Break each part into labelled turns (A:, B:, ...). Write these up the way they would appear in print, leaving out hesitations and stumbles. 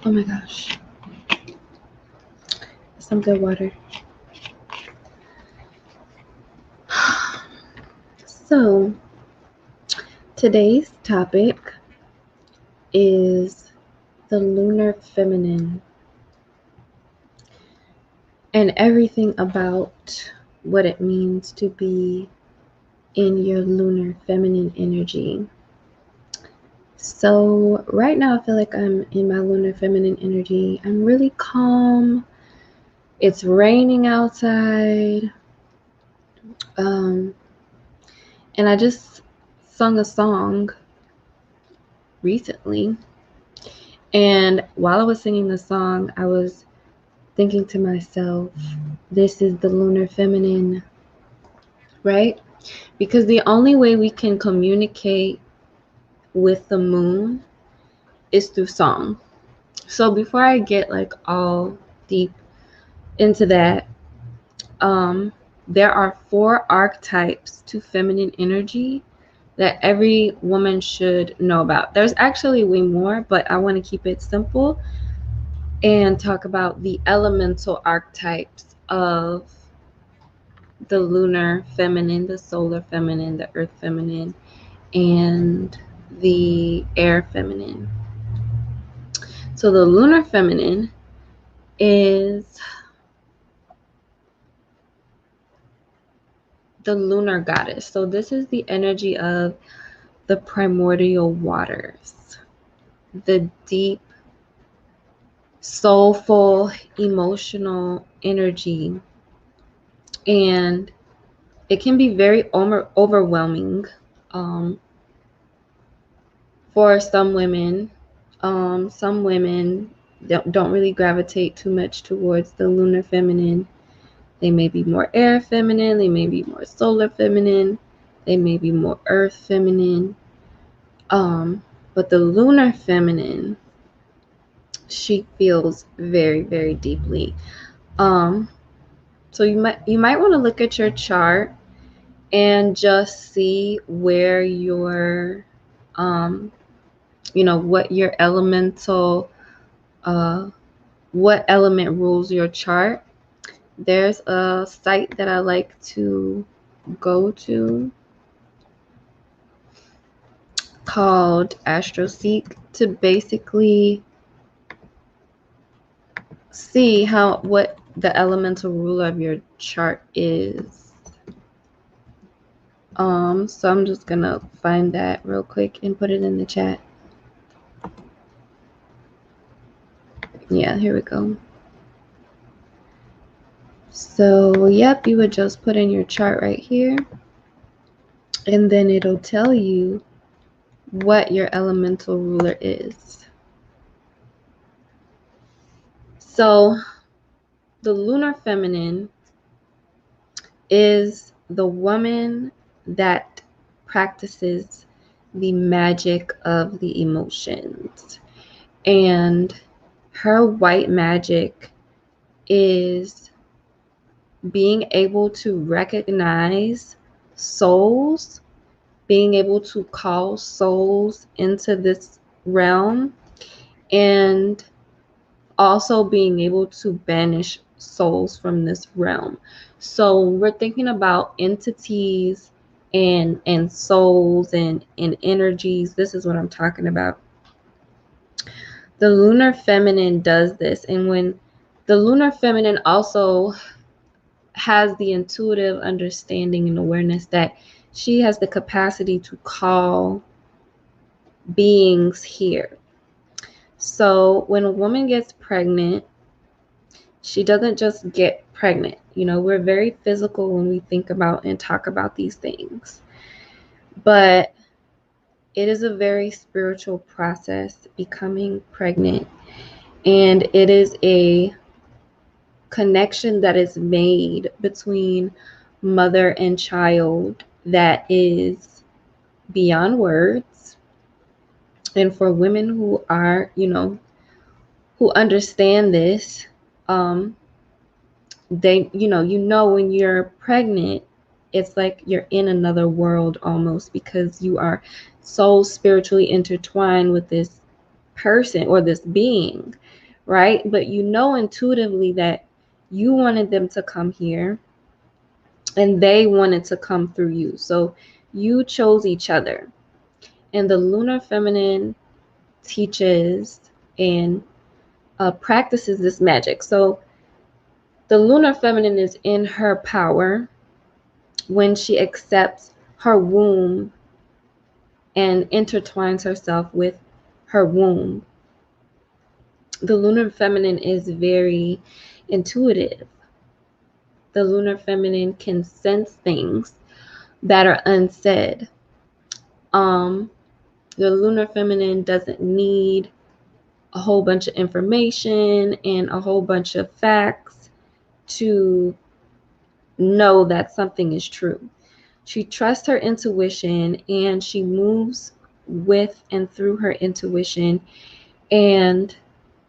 A: Oh my gosh. Some good water. So, today's topic is the lunar feminine and everything about what it means to be in your lunar feminine energy. So, right now, I feel like I'm in my lunar feminine energy. I'm really calm. It's raining outside. Um, and I just sung a song recently. And while I was singing the song, I was thinking to myself, this is the lunar feminine, right? Because the only way we can communicate with the moon is through song. So before I get like all deep into that, there are 4 archetypes to feminine energy that every woman should know about. There's actually way more, but I want to keep it simple and talk about the elemental archetypes of the lunar feminine, the solar feminine, the earth feminine, and the air feminine. So the lunar feminine is the lunar goddess. So this is the energy of the primordial waters, the deep, soulful, emotional energy. And it can be very overwhelming for some women. Some women don't really gravitate too much towards the lunar feminine. They may be more air feminine, they may be more solar feminine, they may be more earth feminine. But the lunar feminine, she feels very, very deeply. So you might want to look at your chart and just see where your what your elemental what element rules your chart. There's a site that I like to go to called AstroSeek to basically see what the elemental ruler of your chart is. So I'm just gonna find that real quick and put it in the chat. Yeah, here we go. So yep, you would just put in your chart right here, and then it'll tell you what your elemental ruler is. So the lunar feminine is the woman that practices the magic of the emotions. And her white magic is being able to recognize souls, being able to call souls into this realm, and also being able to banish souls from this realm. So we're thinking about entities and souls and energies. This is what I'm talking about. The lunar feminine does this, and when the lunar feminine also has the intuitive understanding and awareness that she has the capacity to call beings here. So when a woman gets pregnant, she doesn't just get pregnant. We're very physical when we think about and talk about these things. But it is a very spiritual process, becoming pregnant. And it is a connection that is made between mother and child that is beyond words. And for women who are, who understand this, they, when you're pregnant, it's like you're in another world almost, because you are so spiritually intertwined with this person or this being, right? But you know intuitively that you wanted them to come here and they wanted to come through you. So you chose each other. And the lunar feminine teaches and practices this magic. So the lunar feminine is in her power when she accepts her womb and intertwines herself with her womb. The lunar feminine is very intuitive. The lunar feminine can sense things that are unsaid. The lunar feminine doesn't need a whole bunch of information and a whole bunch of facts to know that something is true. She trusts her intuition and she moves with and through her intuition. And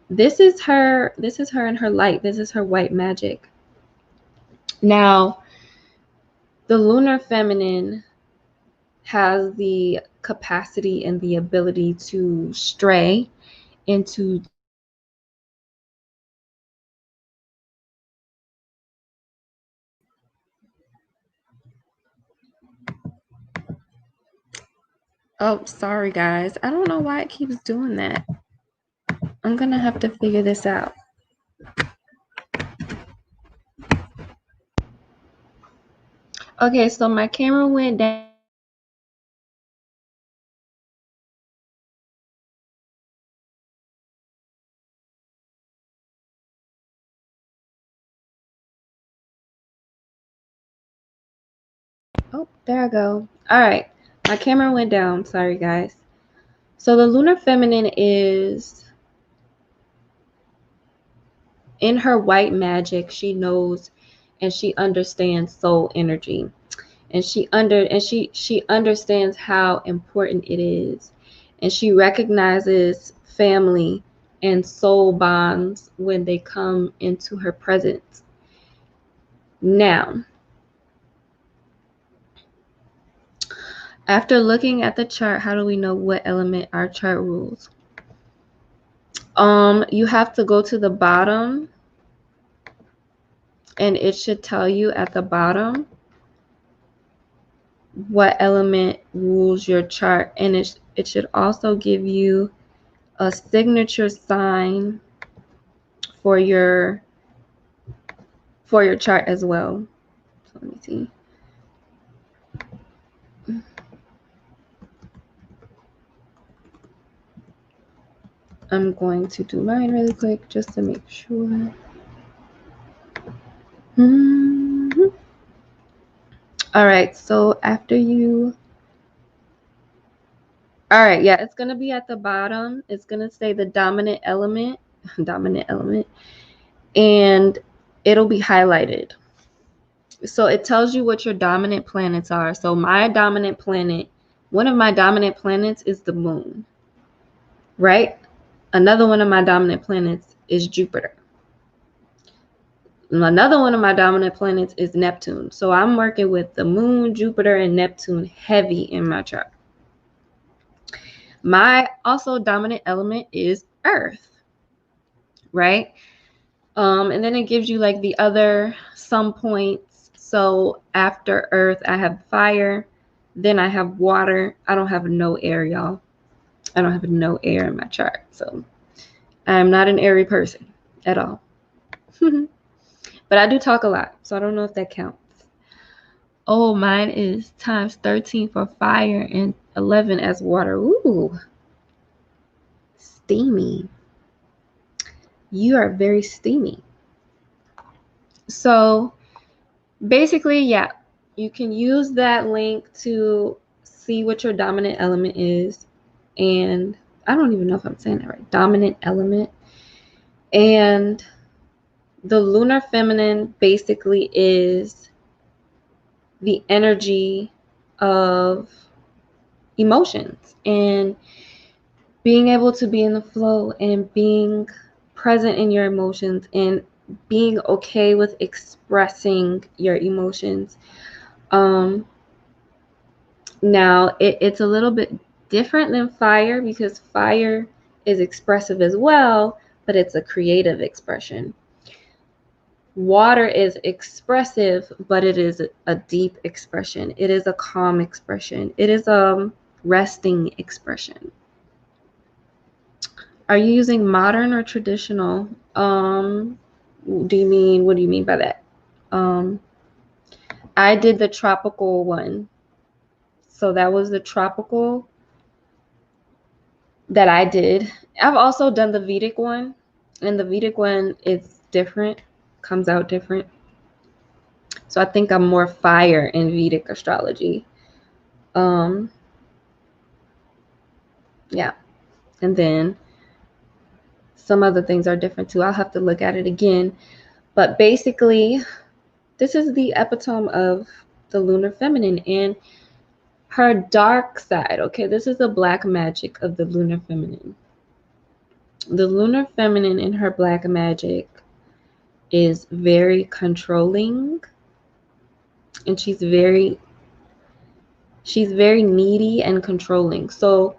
A: this is her in her light. This is her white magic. Now, the lunar feminine has the capacity and the ability to stray into Oh, sorry guys. I don't know why it keeps doing that. I'm gonna have to figure this out. Okay, so my camera went down. Oh, there I go. All right, my camera went down. Sorry, guys. So the lunar feminine is in her white magic. She knows and she understands soul energy, and she understands how important it is, and she recognizes family and soul bonds when they come into her presence. Now, after looking at the chart, how do we know what element our chart rules? You have to go to the bottom, and it should tell you at the bottom what element rules your chart, and it should also give you a signature sign for your chart as well. So let me see. I'm going to do mine really quick just to make sure. All right, so after you, all right, yeah, it's going to be at the bottom. It's going to say the dominant element, and it'll be highlighted. So it tells you what your dominant planets are. So my dominant planet, one of my dominant planets is the moon, right? Another one of my dominant planets is Jupiter. Another one of my dominant planets is Neptune. So I'm working with the moon, Jupiter, and Neptune heavy in my chart. My also dominant element is Earth, right? And then it gives you like the other some points. So after Earth, I have fire, then I have water. I don't have no air, y'all. I don't have no air in my chart. So I'm not an airy person at all. But I do talk a lot, so I don't know if that counts. Oh, mine is times 13 for fire and 11 as water. Ooh, steamy. You are very steamy. So basically, yeah, you can use that link to see what your dominant element is. And I don't even know if I'm saying that right. Dominant element. And the lunar feminine basically is the energy of emotions and being able to be in the flow and being present in your emotions and being okay with expressing your emotions. Now it's a little bit different than fire because fire is expressive as well, but it's a creative expression. Water is expressive, but it is a deep expression. It is a calm expression. It is a resting expression. Are you using modern or traditional? What do you mean by that? I did the tropical one. So that was the tropical that I did. I've also done the Vedic one, and the Vedic one is different, comes out different. So I think I'm more fire in Vedic astrology. Yeah. And then some other things are different too. I'll have to look at it again. But basically, this is the epitome of the lunar feminine and her dark side. Okay, this is the black magic of the lunar feminine. The lunar feminine in her black magic is very controlling, and she's very needy and controlling. So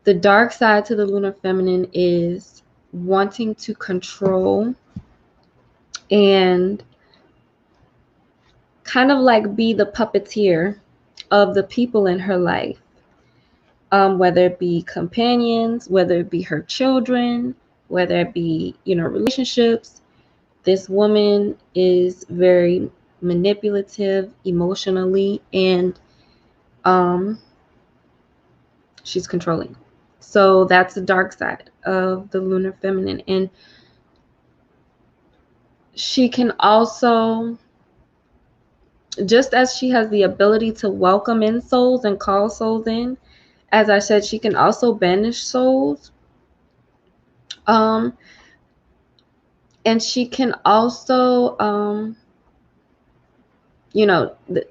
A: the dark side to the lunar feminine is wanting to control and kind of like be the puppeteer of the people in her life, whether it be companions, whether it be her children, whether it be, relationships. This woman is very manipulative emotionally, and she's controlling. So that's the dark side of the lunar feminine. And she can also, just as she has the ability to welcome in souls and call souls in, as I said, she can also banish souls. And she can also,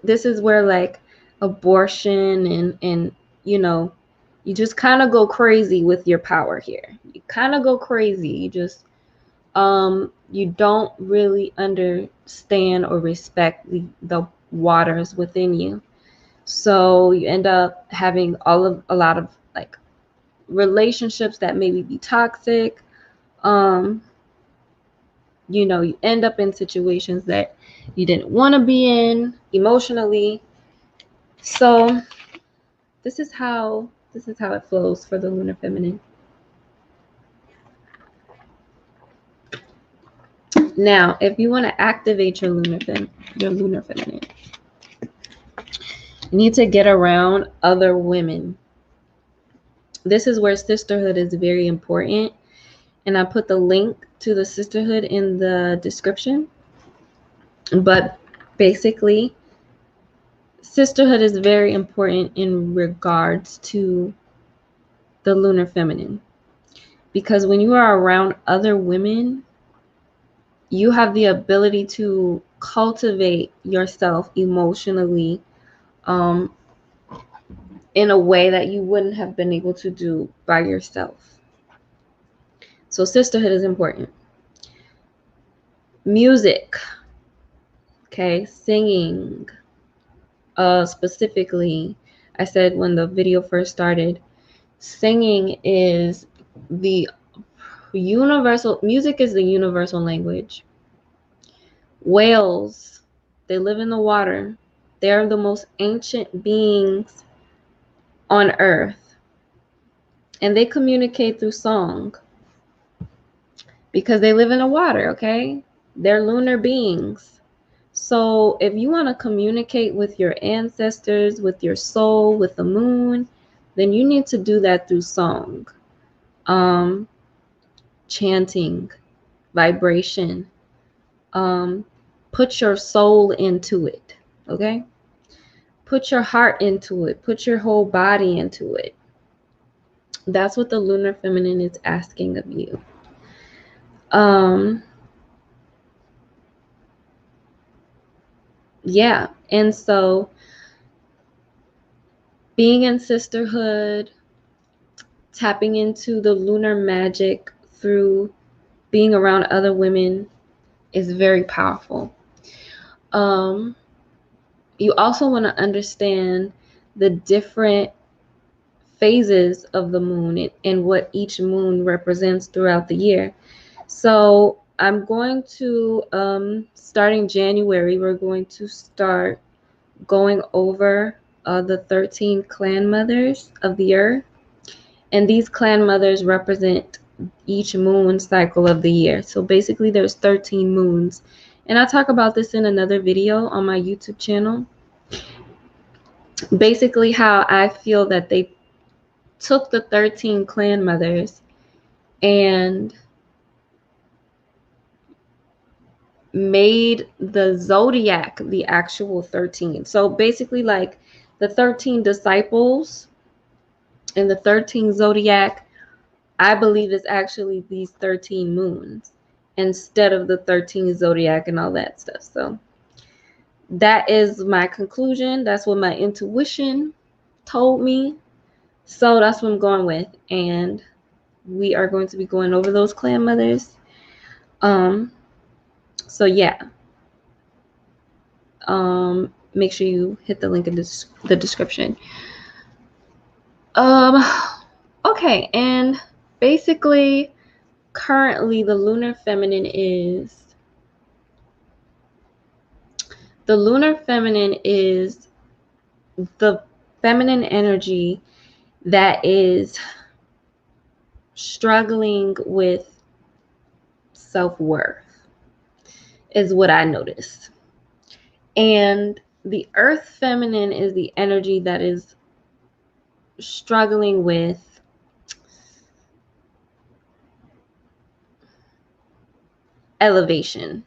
A: this is where like abortion and you just kind of go crazy with your power here. You kind of go crazy. You just you don't really understand or respect the waters within you. So you end up having a lot of like relationships that maybe be toxic. You end up in situations that you didn't want to be in emotionally. So this is how it flows for the lunar feminine. Now, if you want to activate your lunar feminine, you need to get around other women. This is where sisterhood is very important, and I put the link to the sisterhood in the description. But basically, sisterhood is very important in regards to the lunar feminine, because when you are around other women, you have the ability to cultivate yourself emotionally in a way that you wouldn't have been able to do by yourself. So sisterhood is important. Music, okay, singing, specifically, I said when the video first started, singing is the music is the universal language. Whales, they live in the water. They are the most ancient beings on earth, and they communicate through song because they live in the water. Okay, they're lunar beings. So if you want to communicate with your ancestors, with your soul, with the moon, then you need to do that through song, chanting, vibration. Put your soul into it. Okay, put your heart into it. Put your whole body into it. That's what the lunar feminine is asking of you. Yeah, and so being in sisterhood, tapping into the lunar magic through being around other women is very powerful. You also want to understand the different phases of the moon and what each moon represents throughout the year. So I'm going to, starting January, we're going to start going over the 13 clan mothers of the earth. And these clan mothers represent each moon cycle of the year. So basically there's 13 moons. And I talk about this in another video on my YouTube channel. Basically how I feel that they took the 13 clan mothers and made the zodiac the actual 13. So basically like the 13 disciples and the 13 zodiac, I believe is actually these 13 moons instead of the 13 zodiac and all that stuff. So that is my conclusion. That's what my intuition told me. So that's what I'm going with. And we are going to be going over those clan mothers. So yeah. Make sure you hit the link in the description. Okay, and basically currently the lunar feminine is the feminine energy that is struggling with self-worth, is what I noticed. And the earth feminine is the energy that is struggling with elevation,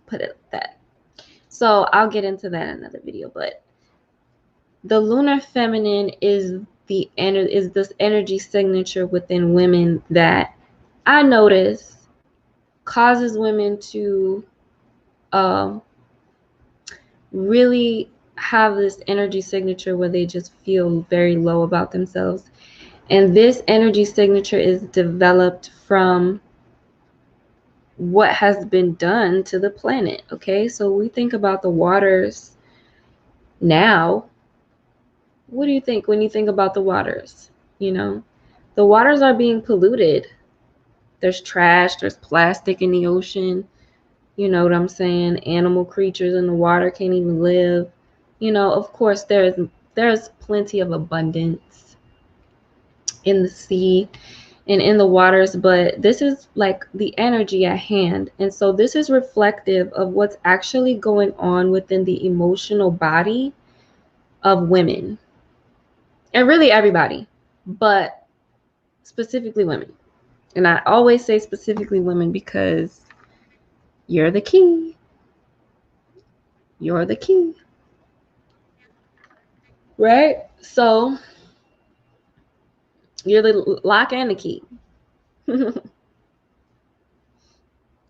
A: put it like that. So I'll get into that in another video, but the lunar feminine is this energy signature within women that I notice causes women to really have this energy signature where they just feel very low about themselves. And this energy signature is developed from what has been done to the planet. Okay, so we think about the waters now. What do you think when you think about the waters? You know, the waters are being polluted. There's trash, there's plastic in the ocean. You know what I'm saying? Animal creatures in the water can't even live. You know, of course, there's plenty of abundance in the sea and in the waters, but this is like the energy at hand. And so this is reflective of what's actually going on within the emotional body of women. And really everybody, but specifically women. And I always say specifically women because you're the key. You're the key. Right? So you're the lock and the key.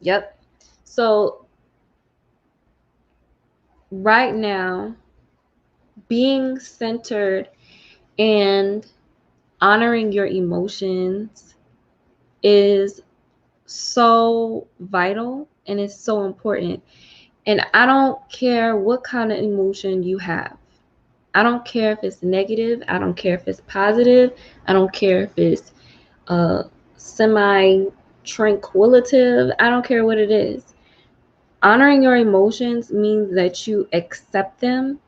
A: Yep. So right now, being centered and honoring your emotions is so vital and it's so important. And I don't care what kind of emotion you have. I don't care if it's negative. I don't care if it's positive. I don't care if it's semi-tranquilative. I don't care what it is. Honoring your emotions means that you accept them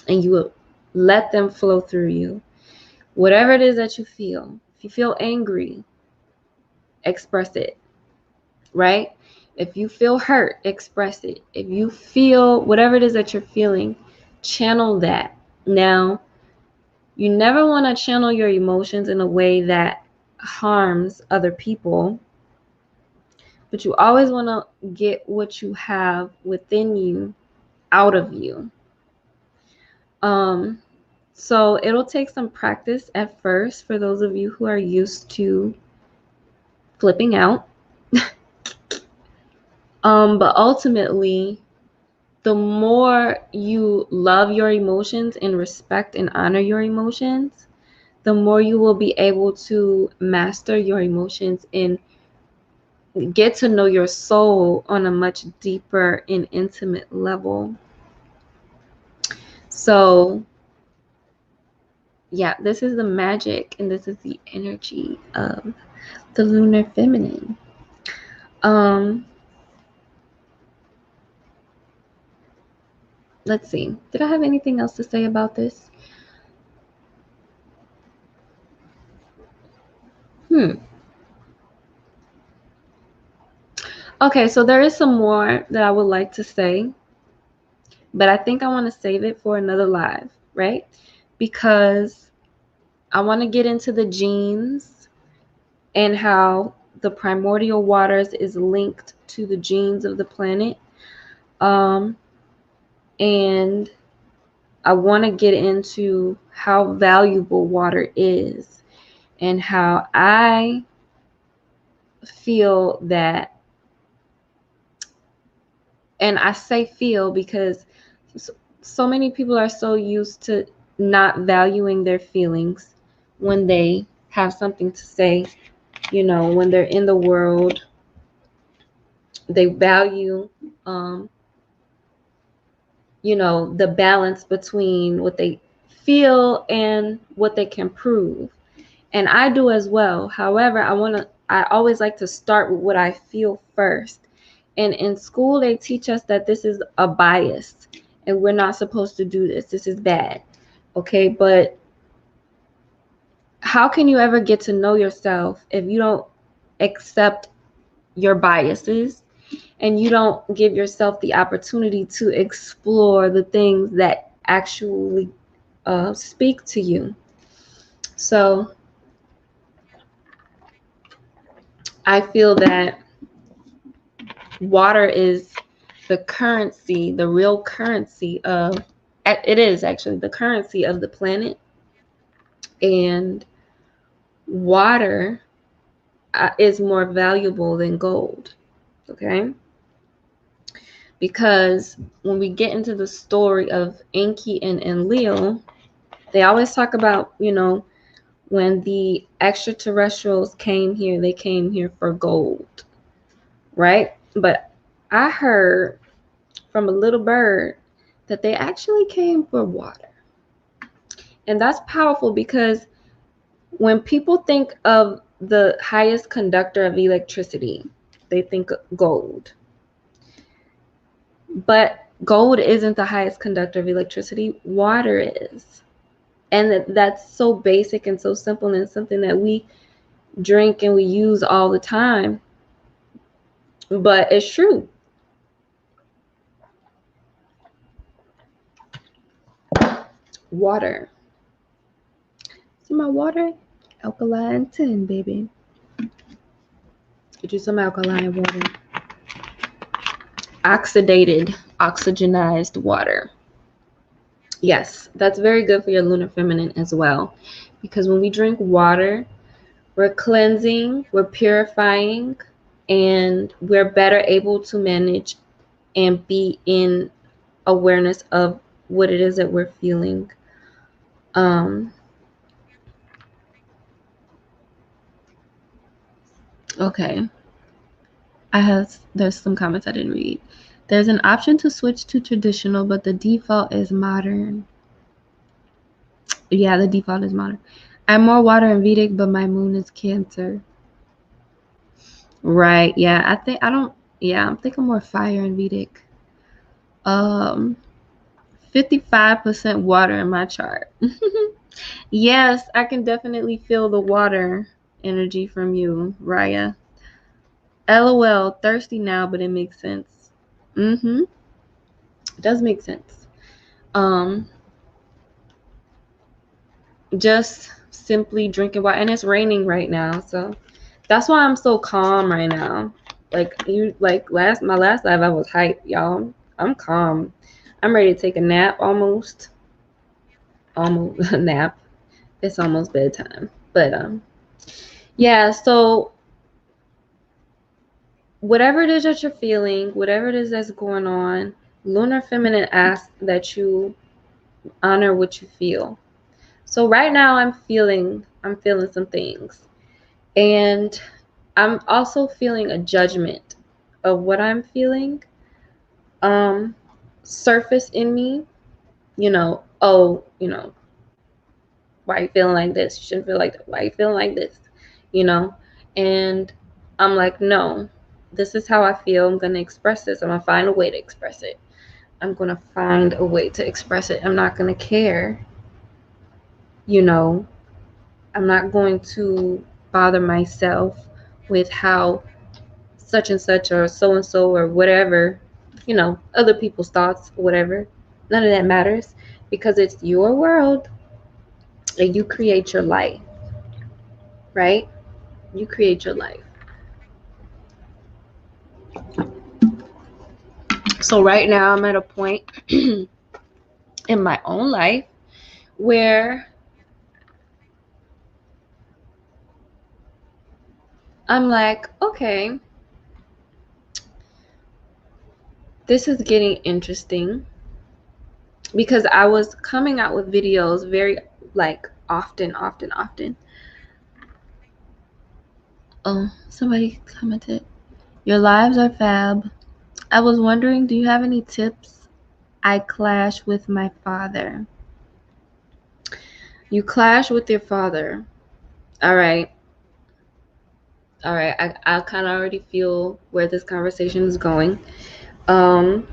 A: and you let them flow through you. Whatever it is that you feel. If you feel angry, express it, right? If you feel hurt, express it. If you feel whatever it is that you're feeling, channel that. Now, you never want to channel your emotions in a way that harms other people, but you always want to get what you have within you out of you. So it'll take some practice at first for those of you who are used to flipping out. But ultimately, the more you love your emotions and respect and honor your emotions, the more you will be able to master your emotions and get to know your soul on a much deeper and intimate level. So yeah, this is the magic and this is the energy of the lunar feminine. Let's see. Did I have anything else to say about this? Okay, so there is some more that I would like to say, but I think I want to save it for another live, right? Because I want to get into the genes and how the primordial waters is linked to the genes of the planet. And I want to get into how valuable water is and how I feel that, and I say feel because so many people are so used to not valuing their feelings when they have something to say, when they're in the world. They value the balance between what they feel and what they can prove. And I do as well. However, I always like to start with what I feel first. And in school, they teach us that this is a bias and we're not supposed to do this. This is bad. Okay. But how can you ever get to know yourself if you don't accept your biases and you don't give yourself the opportunity to explore the things that actually speak to you? So I feel that water is the currency, the real currency of, it is actually the currency of the planet. And water is more valuable than gold. Okay. Because when we get into the story of Enki and Leo, they always talk about, when the extraterrestrials came here, they came here for gold, right? But I heard from a little bird that they actually came for water. And that's powerful because when people think of the highest conductor of electricity, they think gold. But gold isn't the highest conductor of electricity, water is. And that's so basic and so simple and something that we drink and we use all the time. But it's true. Water. See my water? Alkaline 10, baby. Get you some alkaline water. Oxygenized water. Yes, that's very good for your lunar feminine as well. Because when we drink water, we're cleansing, we're purifying, and we're better able to manage and be in awareness of what it is that we're feeling. Okay. There's some comments I didn't read. There's an option to switch to traditional, but the default is modern. Yeah, the default is modern. I'm more water in Vedic, but my moon is Cancer. Right. Yeah. I think I'm more fire in Vedic. 55% water in my chart. Yes, I can definitely feel the water energy from you, Raya. LOL, thirsty now, but it makes sense. It does make sense. Just simply drinking water, and it's raining right now, so that's why I'm so calm right now. My last live I was hyped, y'all. I'm calm. I'm ready to take a nap almost a nap. It's almost bedtime. But yeah, so whatever it is that you're feeling, whatever it is that's going on, lunar feminine asks that you honor what you feel. So right now I'm feeling some things. And I'm also feeling a judgment of what I'm feeling surface in me, Why are you feeling like this? You shouldn't feel like that. Why are you feeling like this? You know? And I'm like, no, this is how I feel. I'm going to express this. I'm going to find a way to express it. I'm going to find a way to express it. I'm not going to care. You know, I'm not going to bother myself with how such and such or so and so or whatever, you know, other people's thoughts, whatever. None of that matters because it's your world and you create your life, right? You create your life. So right now I'm at a point in my own life where I'm like, okay, this is getting interesting because I was coming out with videos very like often. Oh, somebody commented, your lives are fab. I was wondering, do you have any tips? I clash with my father. You clash with your father. All right. I kind of already feel where this conversation is going. So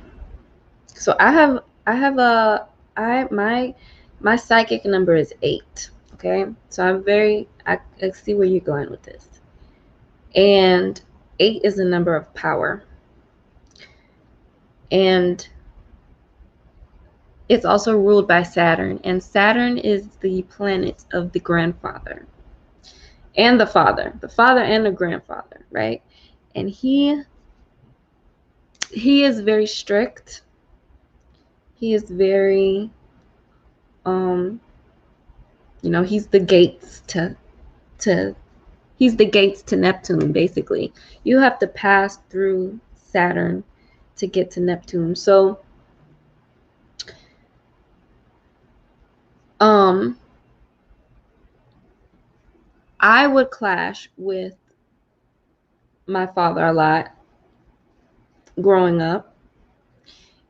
A: my psychic number is 8. Okay. So I see where you're going with this. And 8 is a number of power. And it's also ruled by Saturn. And Saturn is the planet of the grandfather and the father and the grandfather, right? And he is very strict. He is very he's the gates to he's the gates to Neptune, basically. You have to pass through Saturn to get to Neptune. So I would clash with my father a lot growing up,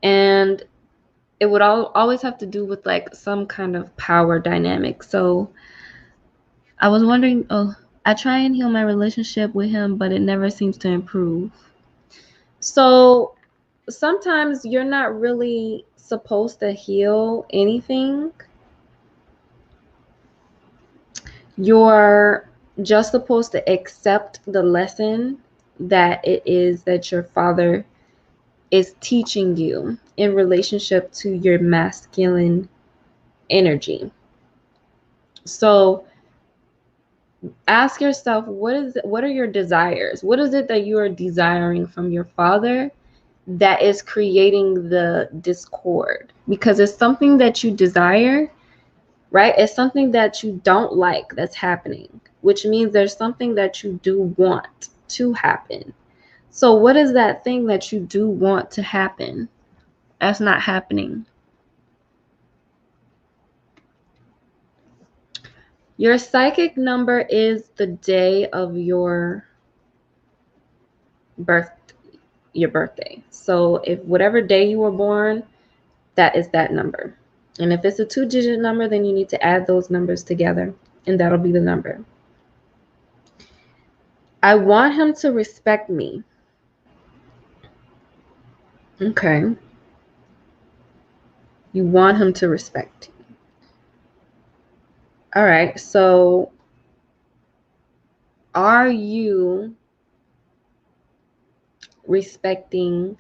A: and it would always have to do with like some kind of power dynamic. So I was wondering, I try and heal my relationship with him, but it never seems to improve. So sometimes you're not really supposed to heal anything. You're just supposed to accept the lesson that it is that your father is teaching you in relationship to your masculine energy. So ask yourself, what are your desires? What is it that you are desiring from your father that is creating the discord? Because it's something that you desire, right? It's something that you don't like that's happening, which means there's something that you do want to happen. So what is that thing that you do want to happen that's not happening? Your psychic number is the day of your birthday. So if whatever day you were born, that is that number. And if it's a 2-digit number, then you need to add those numbers together, and that'll be the number. I want him to respect me. Okay. You want him to respect you. All right. So are you respecting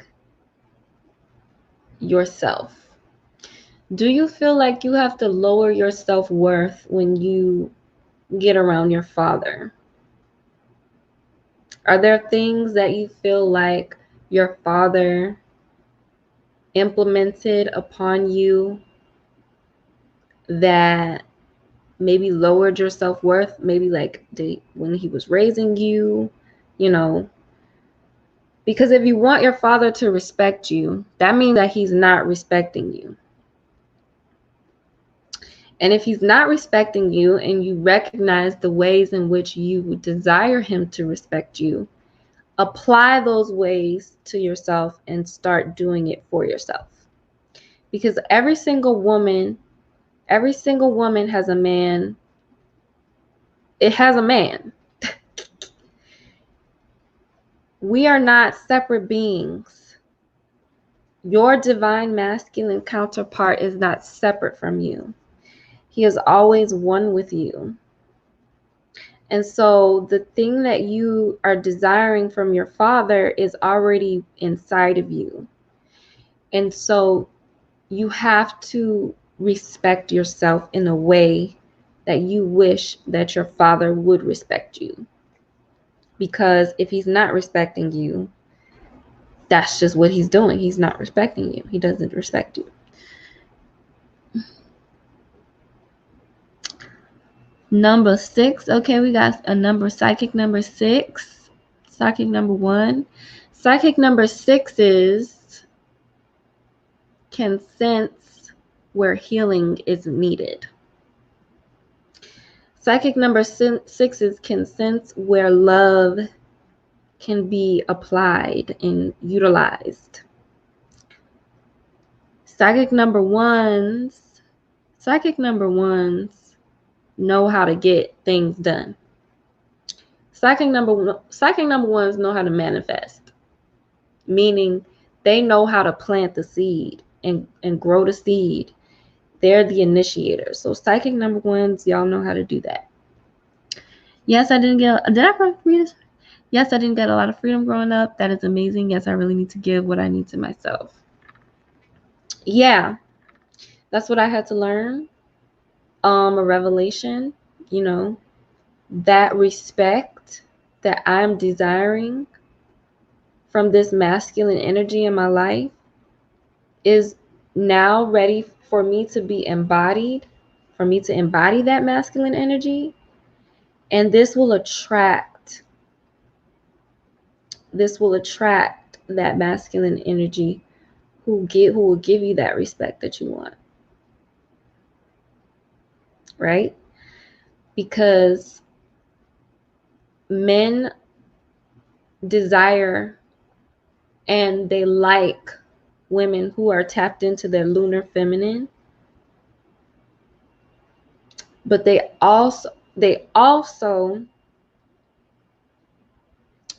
A: yourself? Do you feel like you have to lower your self-worth when you get around your father? Are there things that you feel like your father implemented upon you that maybe lowered your self-worth? Maybe like when he was raising you, because if you want your father to respect you, that means that he's not respecting you. And if he's not respecting you and you recognize the ways in which you desire him to respect you, apply those ways to yourself and start doing it for yourself. Because every single woman, Every single woman has a man. It has a man. We are not separate beings. Your divine masculine counterpart is not separate from you. He is always one with you. And so the thing that you are desiring from your father is already inside of you. And so you have to respect yourself in a way that you wish that your father would respect you. Because if he's not respecting you, that's just what he's doing. He's not respecting you. He doesn't respect you. Number 6. Okay, we got a number, psychic number 6. Psychic number 1. Psychic number 6 is can sense where healing is needed. Psychic number 6 is can sense where love can be applied and utilized. Psychic number ones know how to get things done. Psychic number ones know how to manifest, meaning they know how to plant the seed and grow the seed. They're the initiators. So psychic number ones, y'all know how to do that. Yes, I didn't get, did I read this? Yes, I didn't get a lot of freedom growing up. That is amazing. Yes, I really need to give what I need to myself. Yeah, that's what I had to learn. A revelation, you know, that respect that I'm desiring from this masculine energy in my life is now ready for me to be embodied, for me to embody that masculine energy. And this will attract that masculine energy who will give you that respect that you want. Right? Because men desire and they like women who are tapped into their lunar feminine, but they also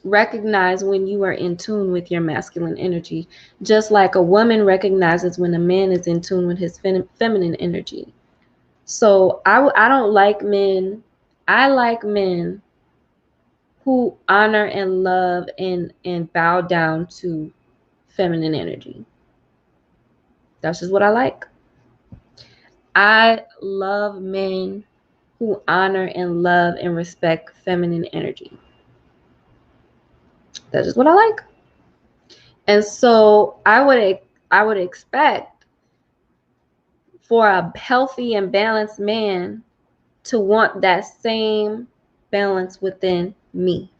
A: recognize when you are in tune with your masculine energy, just like a woman recognizes when a man is in tune with his feminine energy. So I don't like men. I like men who honor and love and bow down to feminine energy. That's just what I like. I love men who honor and love and respect feminine energy. That's just what I like. And so I would expect for a healthy and balanced man to want that same balance within me,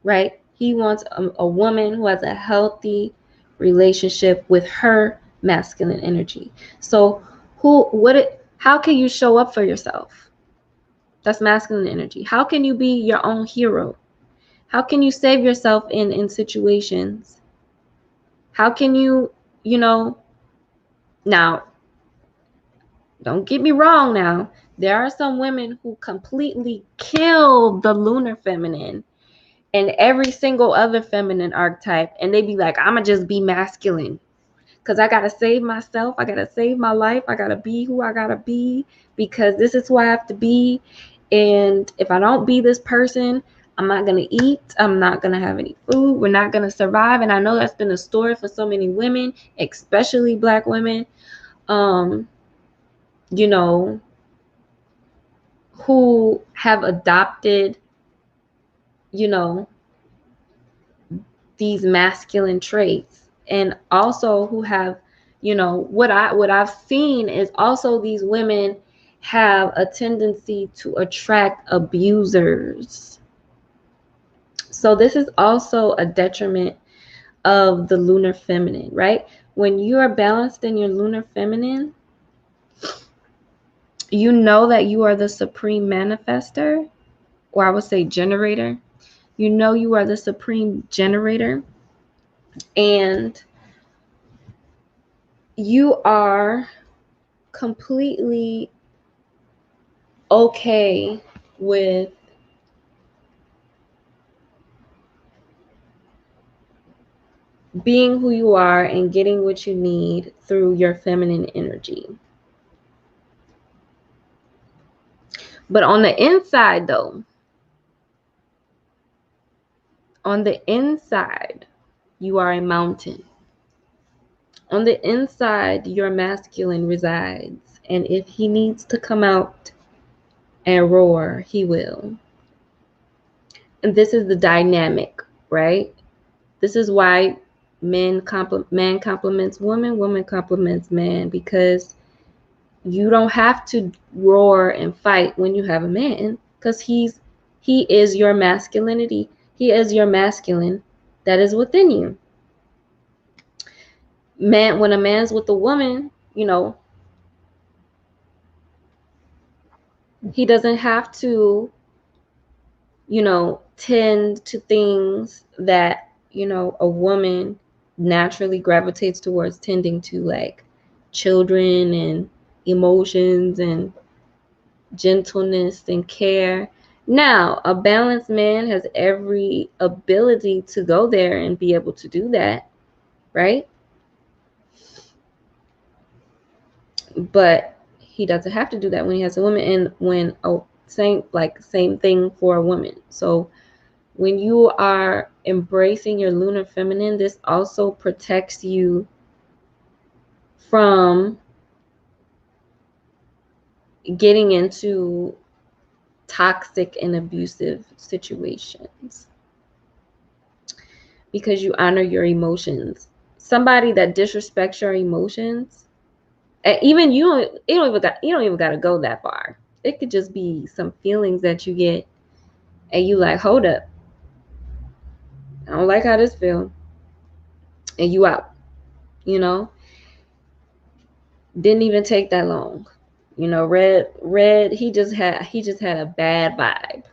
A: right? He wants a woman who has a healthy relationship with her masculine energy. So how can you show up for yourself? That's masculine energy. How can you be your own hero? How can you save yourself in situations? How can you, now, don't get me wrong now. There are some women who completely kill the lunar feminine and every single other feminine archetype, and they be like, I'ma just be masculine because I gotta save myself, I gotta save my life, I gotta be who I gotta be because this is who I have to be. And if I don't be this person, I'm not gonna eat, I'm not gonna have any food, we're not gonna survive. And I know that's been a story for so many women, especially Black women, who have adopted, these masculine traits, and also who have, what I've seen is also these women have a tendency to attract abusers. So this is also a detriment of the lunar feminine, right? When you are balanced in your lunar feminine, you know that you are the supreme manifester, or I would say generator. You know you are the supreme generator, and you are completely okay with being who you are and getting what you need through your feminine energy. But on the inside, though, on the inside, you are a mountain. On the inside, your masculine resides. And if he needs to come out and roar, he will. And this is the dynamic, right? This is why man compliments woman, woman compliments man, because you don't have to roar and fight when you have a man, because he is your masculinity. He is your masculine that is within you. Man, when a man's with a woman, he doesn't have to, tend to things that, a woman naturally gravitates towards tending to, like children and emotions and gentleness and care. Now, a balanced man has every ability to go there and be able to do that, right? But he doesn't have to do that when he has a woman, and when same thing for a woman. So when you are embracing your lunar feminine, this also protects you from getting into toxic and abusive situations, because you honor your emotions. Somebody that disrespects your emotions, and even you don't even got to go that far. It could just be some feelings that you get and you like, hold up, I don't like how this feels, and you out. Didn't even take that long. Red, he just had a bad vibe.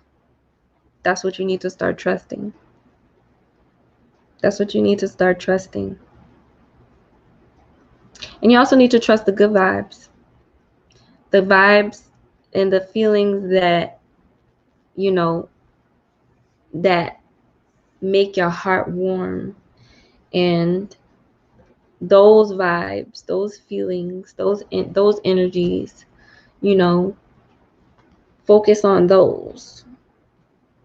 A: That's what you need to start trusting. That's what you need to start trusting. And you also need to trust the good vibes. The vibes and the feelings that, that make your heart warm. And those vibes, those feelings, those energies, focus on those.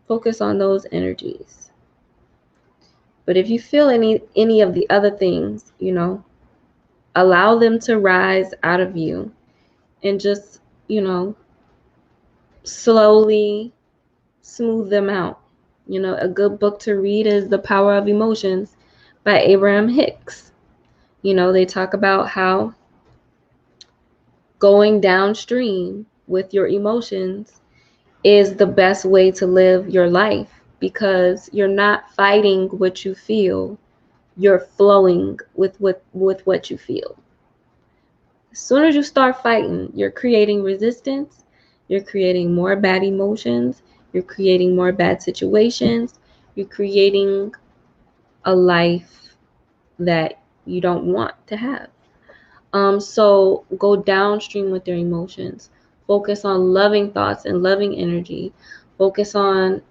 A: Focus on those energies. But if you feel any of the other things, allow them to rise out of you, and just, slowly smooth them out. A good book to read is The Power of Emotions by Abraham Hicks. They talk about how going downstream with your emotions is the best way to live your life, because you're not fighting what you feel, you're flowing with what you feel. As soon as you start fighting, you're creating resistance, you're creating more bad emotions, you're creating more bad situations, you're creating a life that you don't want to have. So go downstream with your emotions. Focus on loving thoughts and loving energy. Focus on,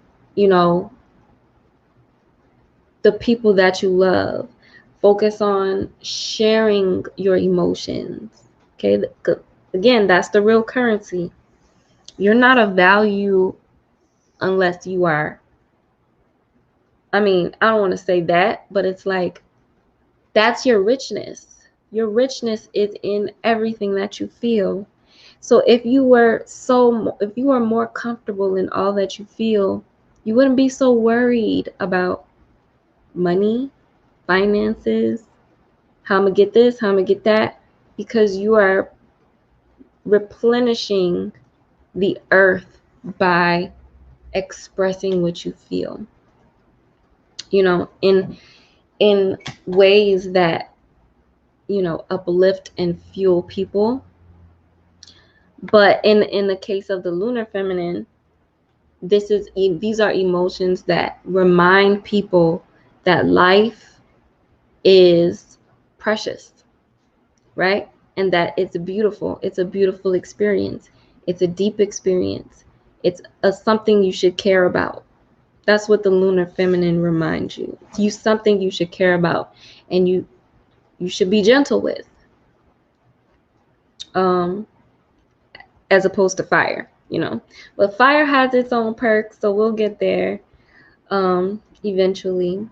A: the people that you love. Focus on sharing your emotions. Okay? Again, that's the real currency. You're not of value unless you are. I don't want to say that, but it's like, that's your richness. Your richness is in everything that you feel. So if you were more comfortable in all that you feel, you wouldn't be so worried about money, finances, how I'm gonna get this, how I'm gonna get that, because you are replenishing the earth by expressing what you feel, in ways that, uplift and fuel people. But in the case of the lunar feminine, these are emotions that remind people that life is precious, right? and that it's beautiful. It's a beautiful experience. It's a deep experience. It's something you should care about. That's what the lunar feminine reminds you. You something you should care about, and you should be gentle with, as opposed to fire, But fire has its own perks, so we'll get there eventually.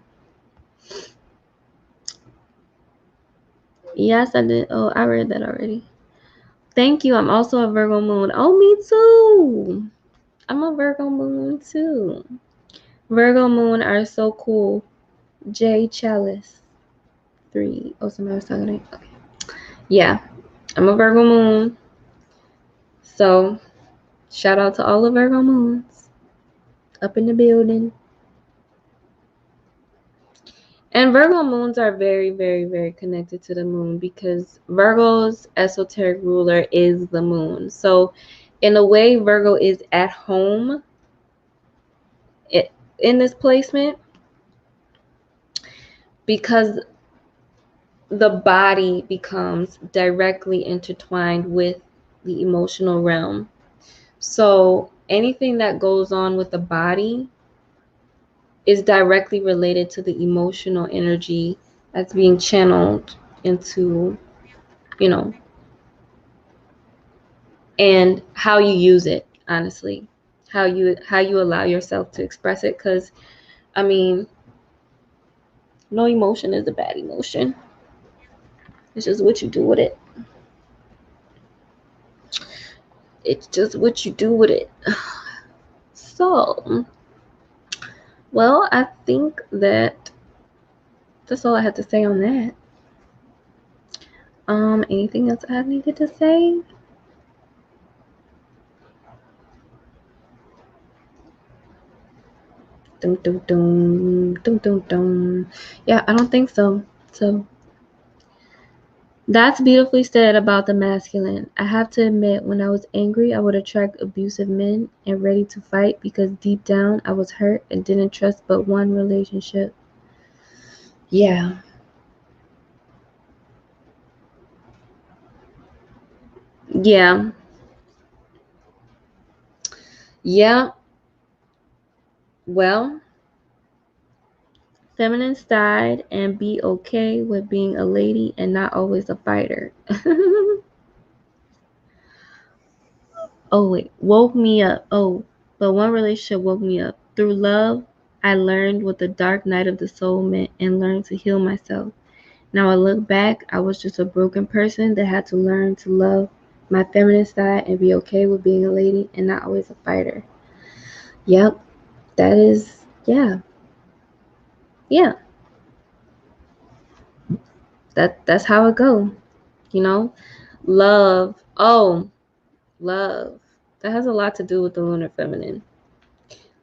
A: Yes, I did. Oh, I read that already. Thank you. I'm also a Virgo moon. Oh, me too. I'm a Virgo moon too. Virgo moon are so cool. J Chalice 3. Oh, somebody was talking to me. Okay. Yeah, I'm a Virgo moon. So shout out to all the Virgo moons up in the building. And Virgo moons are very, very, very connected to the moon, because Virgo's esoteric ruler is the moon. So in a way, Virgo is at home in this placement, because the body becomes directly intertwined with the emotional realm. So anything that goes on with the body is directly related to the emotional energy that's being channeled into, and how you use it, honestly, how you allow yourself to express it. Because I mean, no emotion is a bad emotion. It's just what you do with it. It's just what you do with it. So, well, I think that's all I had to say on that. Anything else I needed to say? Dum, dum, dum, dum, dum, dum. Yeah, I don't think so. So that's beautifully said about the masculine. I have to admit, when I was angry, I would attract abusive men and ready to fight, because deep down I was hurt and didn't trust but one relationship. Yeah. Yeah. Yeah. Well, feminine side, and be okay with being a lady and not always a fighter. Oh, wait. Woke me up. Oh, but one relationship woke me up. Through love, I learned what the dark night of the soul meant and learned to heal myself. Now I look back, I was just a broken person that had to learn to love my feminine side and be okay with being a lady and not always a fighter. Yep, that is, yeah. Yeah, that's how it go, you know? Love. Oh, love. That has a lot to do with the lunar feminine.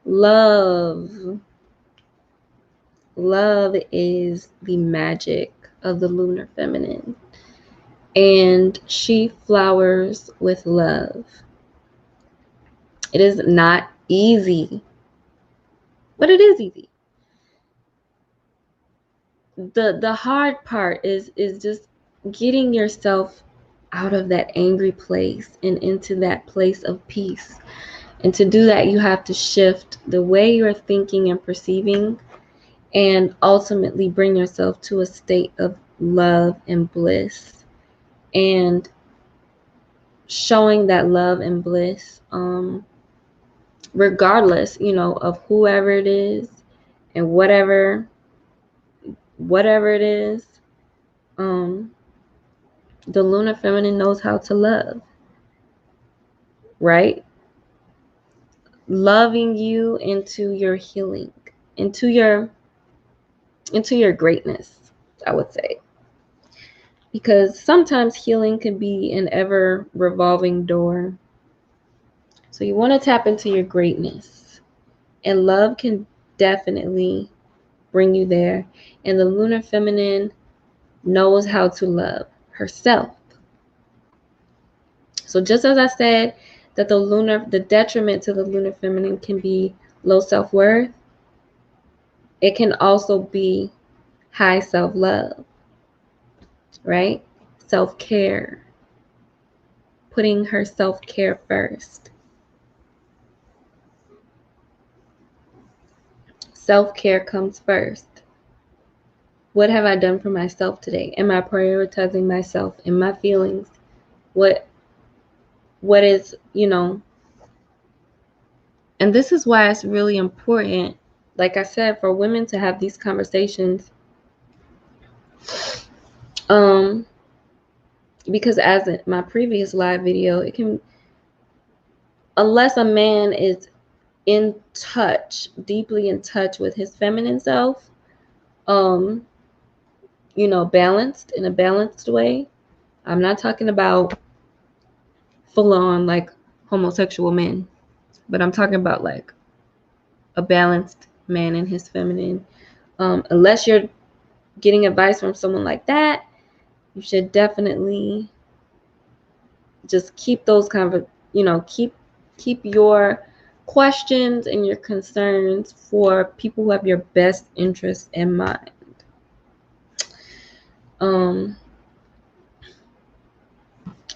A: Love. Love is the magic of the lunar feminine. And she flowers with love. It is not easy, but it is easy. The hard part is just getting yourself out of that angry place and into that place of peace. And to do that, you have to shift the way you're thinking and perceiving, and ultimately bring yourself to a state of love and bliss, and showing that love and bliss, regardless, of whoever it is and whatever it is. The lunar feminine knows how to love, right? Loving you into your healing, into your greatness, I would say. Because sometimes healing can be an ever revolving door. So you want to tap into your greatness, and love can definitely bring you there. And the lunar feminine knows how to love herself. So just as I said that the detriment to the lunar feminine can be low self-worth, it can also be high self-love, right? Self-care. putting her self-care first. Self-care comes first. What have I done for myself today? Am I prioritizing myself and my feelings? What is, and this is why it's really important, like I said, for women to have these conversations. Because as in my previous live video, it can, unless a man is in touch, deeply in touch with his feminine self, balanced in a balanced way. I'm not talking about full on like homosexual men, but I'm talking about like a balanced man in his feminine. Unless you're getting advice from someone like that, you should definitely just keep those keep your questions and your concerns for people who have your best interests in mind.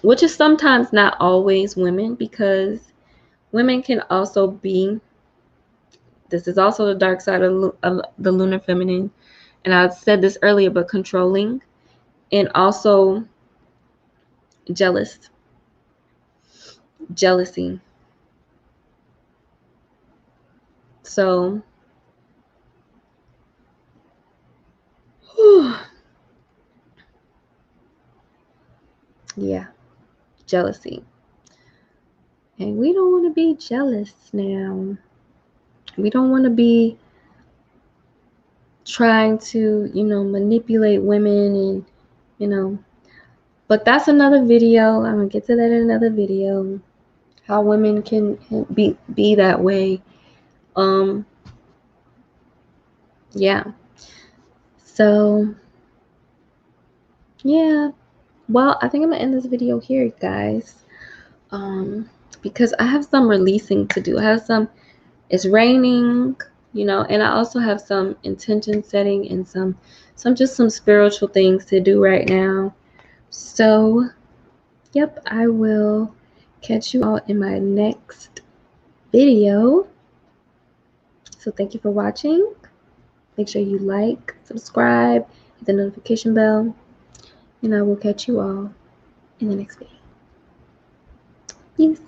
A: Which is sometimes not always women, because women can also be, this is also the dark side of the lunar feminine, and I said this earlier, but controlling and also jealousy. So yeah, jealousy. And we don't want to be jealous now. We don't want to be trying to, manipulate women and, but that's another video. I'm going to get to that in another video. How women can be that way. Yeah. So, yeah. Well, I think I'm going to end this video here, guys. Because I have some releasing to do. It's raining, and I also have some intention setting and some spiritual things to do right now. So, yep, I will catch you all in my next video. So thank you for watching. Make sure you like, subscribe, hit the notification bell, and I will catch you all in the next video. Peace.